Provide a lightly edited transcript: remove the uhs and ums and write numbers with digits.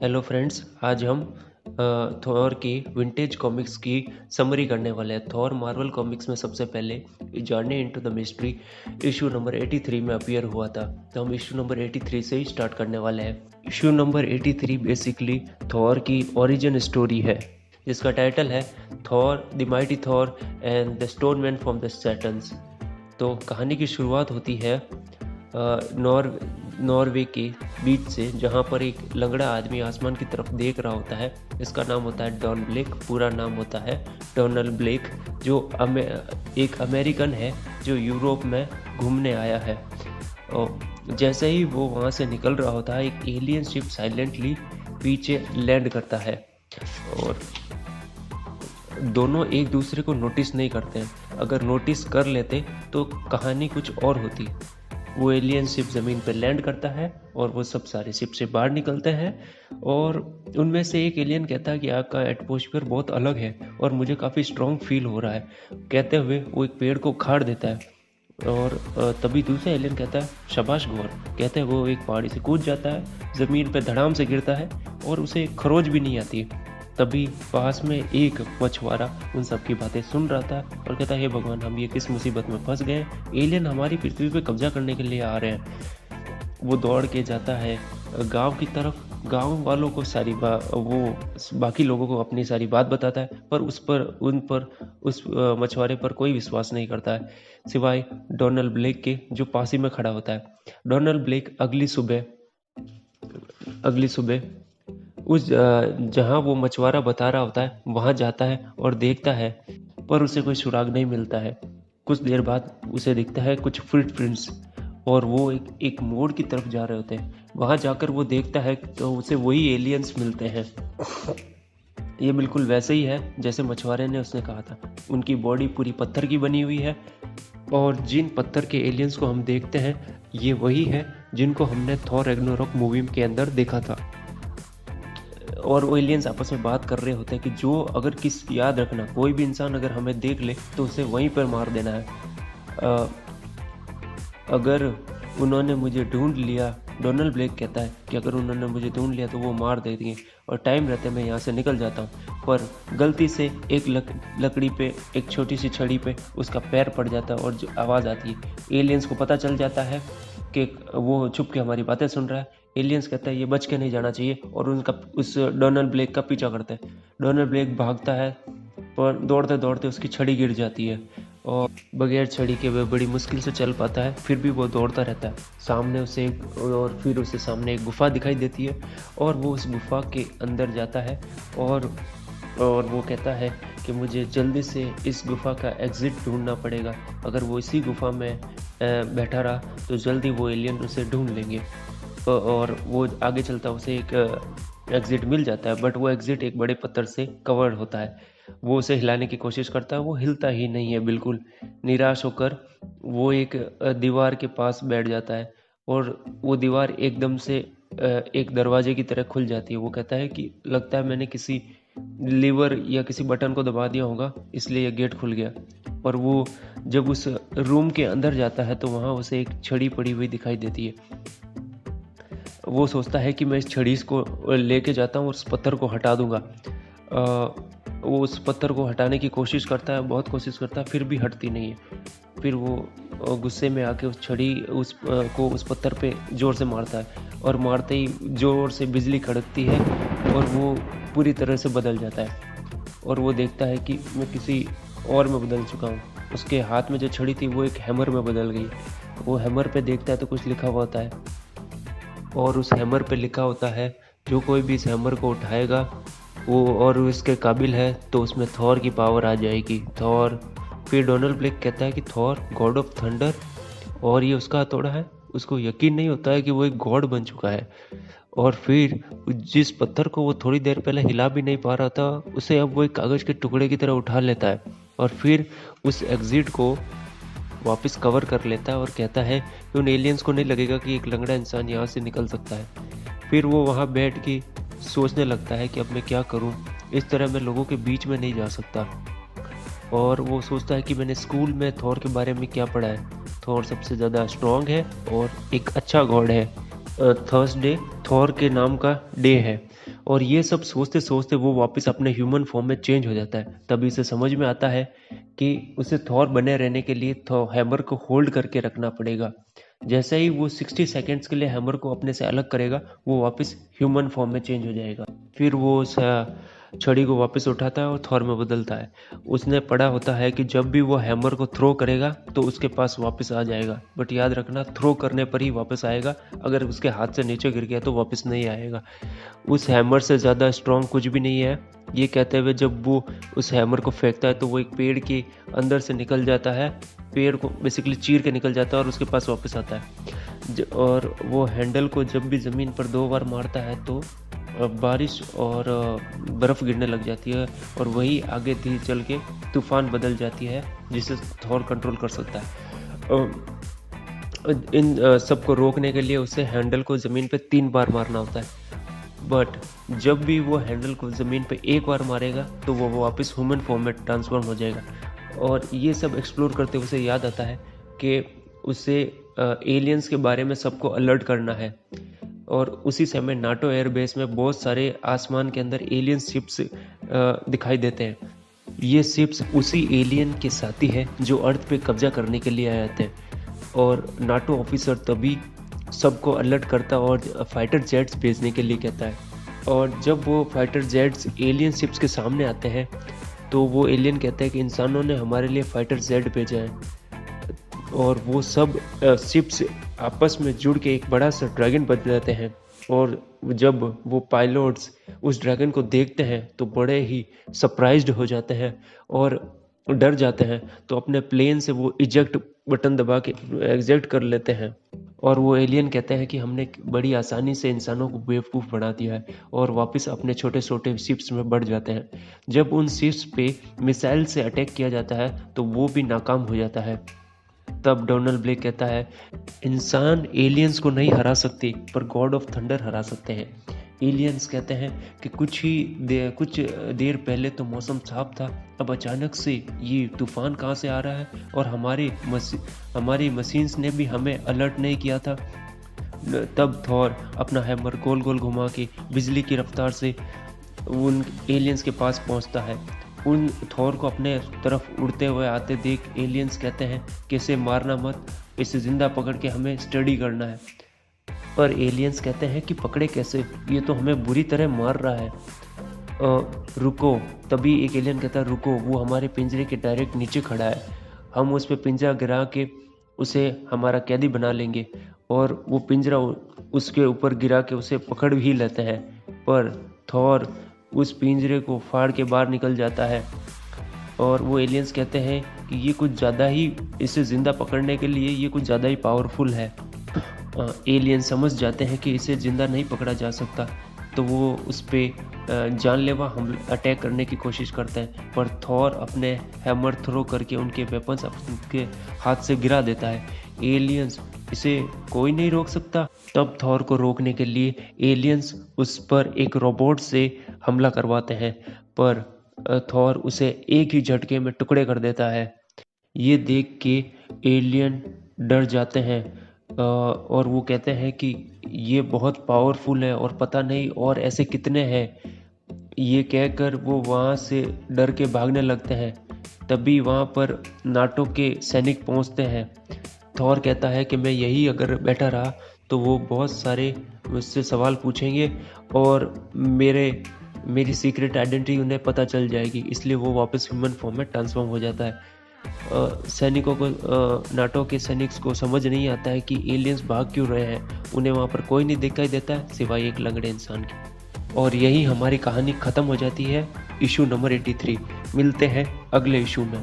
Hello friends, आज हम Thor की विंटेज कॉमिक्स की समरी करने वाले हैं। थॉर मार्वल कॉमिक्स में सबसे पहले journey into the mystery issue number 83 में अपीयर हुआ था, तो हम इशू नंबर 83 से ही स्टार्ट करने वाले हैं। इशू नंबर 83 बेसिकली थॉर की ओरिजिन स्टोरी है, जिसका टाइटल है Thor the mighty Thor and the stone man from the Saturns. तो कहानी की शुरुआत होती है नॉर्वे के बीच से, जहाँ पर एक लंगड़ा आदमी आसमान की तरफ देख रहा होता है। इसका नाम होता है डॉन ब्लेक, पूरा नाम होता है डोनाल्ड ब्लेक, जो एक अमेरिकन है जो यूरोप में घूमने आया है। और जैसे ही वो वहाँ से निकल रहा होता है, एक एलियन शिप साइलेंटली पीछे लैंड करता है और दोनों एक दूसरे को नोटिस नहीं करते हैं। अगर नोटिस कर लेते तो कहानी कुछ और होती। वो एलियन शिप ज़मीन पर लैंड करता है और वो सब सारे शिप से बाहर निकलते हैं, और उनमें से एक एलियन कहता है कि आपका एटमॉस्फेयर बहुत अलग है और मुझे काफ़ी स्ट्रॉन्ग फील हो रहा है। कहते हुए वो एक पेड़ को उखाड़ देता है, और तभी दूसरा एलियन कहता है शाबाश गौर। कहते हैं वो एक पहाड़ी से कूद जाता है, ज़मीन पे धड़ाम से गिरता है और उसे खरोच भी नहीं आती। तभी पास में एक मछुआरा उन सब की बातें सुन रहा था और कहता है हे भगवान, हम ये किस मुसीबत में फंस गए, एलियन हमारी पृथ्वी पे कब्जा करने के लिए आ रहे हैं। वो दौड़ के जाता है गांव की तरफ, गांव वालों को वो बाकी लोगों को अपनी सारी बात बताता है, पर उस मछुआरे पर कोई विश्वास नहीं करता है, सिवाय डोनाल्ड ब्लेक के, जो पास ही में खड़ा होता है। डोनाल्ड ब्लेक अगली सुबह उस जहाँ वो मछुआरा बता रहा होता है वहाँ जाता है और देखता है, पर उसे कोई सुराग नहीं मिलता है। कुछ देर बाद उसे दिखता है कुछ फुटप्रिंट्स, और वो एक मोड़ की तरफ जा रहे होते हैं। वहाँ जाकर वो देखता है तो उसे वही एलियंस मिलते हैं। ये बिल्कुल वैसे ही है जैसे मछुआरे ने उसने कहा था। उनकी बॉडी पूरी पत्थर की बनी हुई है, और जिन पत्थर के एलियंस को हम देखते हैं ये वही है जिनको हमने थॉर रैग्नारोक मूवी के अंदर देखा था। और वो एलियंस आपस में बात कर रहे होते हैं कि याद रखना, कोई भी इंसान अगर हमें देख ले तो उसे वहीं पर मार देना है। अ, अगर उन्होंने मुझे ढूंढ लिया, डोनाल्ड ब्लेक कहता है कि अगर उन्होंने मुझे ढूंढ लिया तो वो मार देंगे, और टाइम रहते मैं यहाँ से निकल जाता हूँ। पर गलती से एक लकड़ी पे, एक छोटी सी छड़ी पे उसका पैर पड़ जाता है और जो आवाज़ आती है, एलियंस को पता चल जाता है कि वो छुप के हमारी बातें सुन रहा है। एलियंस कहता है ये बच के नहीं जाना चाहिए, और उस डोनाल्ड ब्लेक का पीछा करता है। डोनाल्ड ब्लेक भागता है, पर दौड़ते दौड़ते उसकी छड़ी गिर जाती है, और बगैर छड़ी के वह बड़ी मुश्किल से चल पाता है। फिर भी वो दौड़ता रहता है। फिर उसे सामने एक गुफा दिखाई देती है, और वो उस गुफा के अंदर जाता है, और वो कहता है कि मुझे जल्दी से इस गुफा का एग्ज़िट ढूंढना पड़ेगा। अगर वो इसी गुफा में बैठा रहा तो जल्दी वो एलियन उसे ढूंढ लेंगे। और वो आगे चलता उसे एक एग्ज़िट मिल जाता है, बट वो एग्ज़िट एक बड़े पत्थर से कवर्ड होता है। वो उसे हिलाने की कोशिश करता है, वो हिलता ही नहीं है बिल्कुल। निराश होकर वो एक दीवार के पास बैठ जाता है, और वो दीवार एकदम से एक दरवाजे की तरह खुल जाती है। वो कहता है कि लगता है मैंने किसी लीवर या किसी बटन को दबा दिया होगा, इसलिए यह गेट खुल गया। और वो जब उस रूम के अंदर जाता है तो वहाँ उसे एक छड़ी पड़ी हुई दिखाई देती है। वो सोचता है कि मैं इस छड़ी को लेके जाता हूँ और उस पत्थर को हटा दूंगा। वो उस पत्थर को हटाने की कोशिश करता है, बहुत कोशिश करता है, फिर भी हटती नहीं है। फिर वो गुस्से में आके उस छड़ी को उस पत्थर पे ज़ोर से मारता है, और मारते ही ज़ोर से बिजली कड़कती है और वो पूरी तरह से बदल जाता है। और वो देखता है कि मैं किसी और में बदल चुका हूँ। उसके हाथ में जो छड़ी थी वो एक हैमर में बदल गई। वो हैमर पे देखता है तो कुछ लिखा हुआ होता है, और उस हैमर पे लिखा होता है जो कोई भी इस हैमर को उठाएगा वो और इसके काबिल है तो उसमें थॉर की पावर आ जाएगी। थॉर। फिर डोनाल्ड ब्लेक कहता है कि थॉर गॉड ऑफ थंडर, और ये उसका हथौड़ा है। उसको यकीन नहीं होता है कि वो एक गॉड बन चुका है। और फिर जिस पत्थर को वो थोड़ी देर पहले हिला भी नहीं पा रहा था, उसे अब वो एक कागज़ के टुकड़े की तरह उठा लेता है, और फिर उस एग्जिट को वापस कवर कर लेता है, और कहता है कि उन एलियंस को नहीं लगेगा कि एक लंगड़ा इंसान यहाँ से निकल सकता है। फिर वो वहाँ बैठ के सोचने लगता है कि अब मैं क्या करूँ, इस तरह मैं लोगों के बीच में नहीं जा सकता। और वो सोचता है कि मैंने स्कूल में थॉर के बारे में क्या पढ़ा है। थॉर सबसे ज़्यादा स्ट्रॉन्ग है और एक अच्छा गॉड है। थर्सडे थॉर के नाम का डे है, और ये सब सोचते सोचते वो वापस अपने ह्यूमन फॉर्म में चेंज हो जाता है। तभी उसे समझ में आता है कि उसे थॉर बने रहने के लिए हैमर को होल्ड करके रखना पड़ेगा। जैसे ही वो 60 सेकेंड्स के लिए हैमर को अपने से अलग करेगा, वो वापस ह्यूमन फॉर्म में चेंज हो जाएगा। फिर वो उस छड़ी को वापस उठाता है और थॉर में बदलता है। उसने पढ़ा होता है कि जब भी वो हैमर को थ्रो करेगा तो उसके पास वापस आ जाएगा, बट याद रखना थ्रो करने पर ही वापस आएगा, अगर उसके हाथ से नीचे गिर गया तो वापस नहीं आएगा। उस हैमर से ज़्यादा स्ट्रॉन्ग कुछ भी नहीं है। ये कहते हुए जब वो उस हैमर को फेंकता है तो वो एक पेड़ के अंदर से निकल जाता है, पेड़ को बेसिकली चीर के निकल जाता है और उसके पास वापस आता है। और वो हैंडल को जब भी ज़मीन पर 2 बार मारता है तो बारिश और बर्फ़ गिरने लग जाती है, और वही आगे धीरे चल के तूफान बदल जाती है जिसे थॉर कंट्रोल कर सकता है। इन सबको रोकने के लिए उसे हैंडल को ज़मीन पे 3 बार मारना होता है, बट जब भी वो हैंडल को ज़मीन पे 1 बार मारेगा तो वो वापस ह्यूमन फॉर्म में ट्रांसफॉर्म हो जाएगा। और ये सब एक्सप्लोर करते हुए उसे याद आता है कि उसे एलियंस के बारे में सबको अलर्ट करना है। और उसी समय नाटो एयरबेस में बहुत सारे आसमान के अंदर एलियन शिप्स दिखाई देते हैं। ये शिप्स उसी एलियन के साथी हैं जो अर्थ पे कब्जा करने के लिए आए थे। और नाटो ऑफिसर तभी सबको अलर्ट करता और फाइटर जेट्स भेजने के लिए कहता है। और जब वो फाइटर जेट्स एलियन शिप्स के सामने आते हैं तो वो एलियन कहते हैं कि इंसानों ने हमारे लिए फाइटर जेट भेजा है। और वो सब शिप्स आपस में जुड़ के एक बड़ा सा ड्रैगन बन जाते हैं। और जब वो पायलट्स उस ड्रैगन को देखते हैं तो बड़े ही सरप्राइज्ड हो जाते हैं और डर जाते हैं, तो अपने प्लेन से वो इजेक्ट बटन दबा के एग्जेक्ट कर लेते हैं। और वो एलियन कहते हैं कि हमने बड़ी आसानी से इंसानों को बेवकूफ़ बना दिया है, और वापस अपने छोटे छोटे शिप्स में बढ़ जाते हैं। जब उन शिप्स पे मिसाइल से अटैक किया जाता है तो वो भी नाकाम हो जाता है। तब डोनाल्ड ब्लेक कहता है, इंसान एलियंस को नहीं हरा सकते पर गॉड ऑफ थंडर हरा सकते हैं। एलियंस कहते हैं कि कुछ देर पहले तो मौसम साफ था, अब अचानक से ये तूफान कहाँ से आ रहा है, और हमारी मशीन्स ने भी हमें अलर्ट नहीं किया था। तब थॉर अपना हैमर गोल गोल घुमा के बिजली की रफ्तार से उन एलियंस के पास पहुंचता है। उन थॉर को अपने तरफ उड़ते हुए आते देख एलियंस कहते हैं कि इसे मारना मत, इसे ज़िंदा पकड़ के हमें स्टडी करना है। पर एलियंस कहते हैं कि पकड़े कैसे, ये तो हमें बुरी तरह मार रहा है। रुको। तभी एक एलियन कहता है, रुको, वो हमारे पिंजरे के डायरेक्ट नीचे खड़ा है, हम उस पर पिंजरा गिरा के उसे हमारा कैदी बना लेंगे। और वो पिंजरा उसके ऊपर गिरा के उसे पकड़ भी लेते हैं। पर थॉर उस पिंजरे को फाड़ के बाहर निकल जाता है। और वो एलियंस कहते हैं कि ये कुछ ज़्यादा ही, इसे ज़िंदा पकड़ने के लिए ये कुछ ज़्यादा ही पावरफुल है। एलियन समझ जाते हैं कि इसे ज़िंदा नहीं पकड़ा जा सकता, तो वो उस पर जानलेवा हमला अटैक करने की कोशिश करते हैं। पर थॉर अपने हैमर थ्रो करके उनके वेपन्स उनके हाथ से गिरा देता है। एलियंस, इसे कोई नहीं रोक सकता। तब थॉर को रोकने के लिए एलियंस उस पर एक रोबोट से हमला करवाते हैं, पर थॉर उसे एक ही झटके में टुकड़े कर देता है। ये देख के एलियन डर जाते हैं और वो कहते हैं कि ये बहुत पावरफुल है और पता नहीं और ऐसे कितने हैं। ये कहकर वो वहाँ से डर के भागने लगते हैं। तभी वहाँ पर नाटो के सैनिक पहुँचते हैं। थॉर कहता है कि मैं यही अगर बैठा रहा तो वो बहुत सारे मुझसे सवाल पूछेंगे और मेरी सीक्रेट आइडेंटिटी उन्हें पता चल जाएगी, इसलिए वो वापस ह्यूमन फॉर्म में ट्रांसफॉर्म हो जाता है। सैनिकों को नाटो के सैनिक को समझ नहीं आता है कि एलियंस भाग क्यों रहे हैं। उन्हें वहाँ पर कोई नहीं दिखाई देता है सिवाय एक लंगड़े इंसान के। और यही हमारी कहानी ख़त्म हो जाती है। Issue number 83। मिलते हैं अगले इशू में।